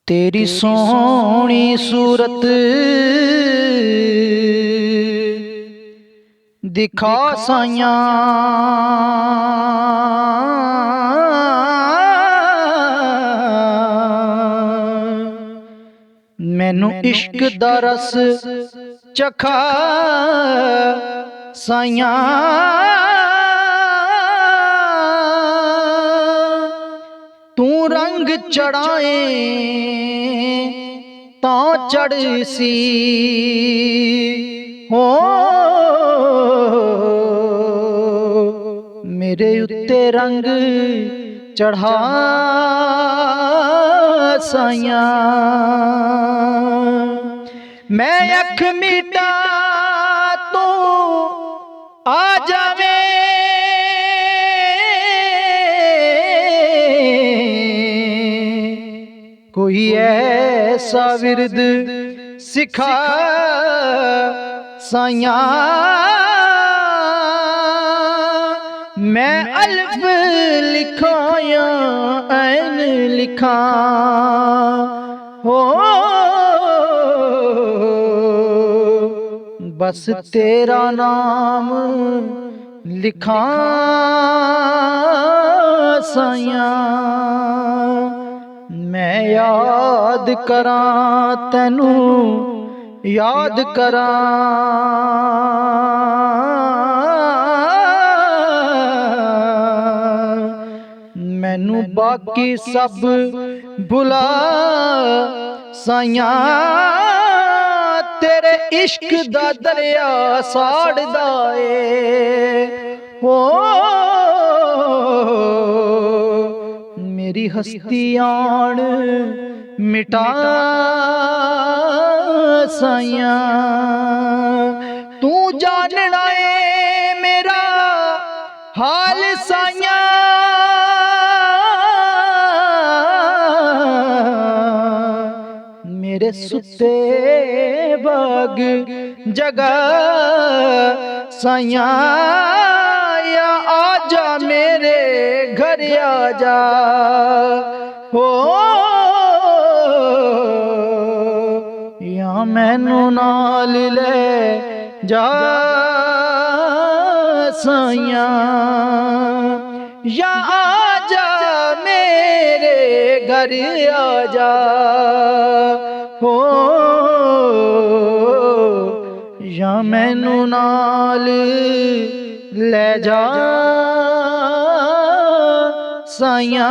तेरी सोहनी सूरत दिखा साइया, मैनू इश्क दा रस चखा साइया। तू रंग चढ़ाए ता चढ़ सी हो, मेरे उत्ते रंग चढ़ा साइया। मैं अख मीटा तू आ जावे, कोई ऐसा विरद सिखा साइया। मैं अल्फ लिखा या ऐन लिखा हो, बस तेरा नाम लिखा साइया। मैं याद करा तैनू याद करा, मैनू बाकी सब भुला साइया। तेरे इश्क दा दरिया साड़दा ए हो, मेरी हस्ती आन मिटा साइया। तू जानना है मेरा हाल साइया, मेरे सुते बाग जगा साइया। या आजा मेरे घर आजा हो, या मैनू नाल ले जा साइया। या आजा मेरे घर आजा हो, या मैनू नाल ले जा साइया।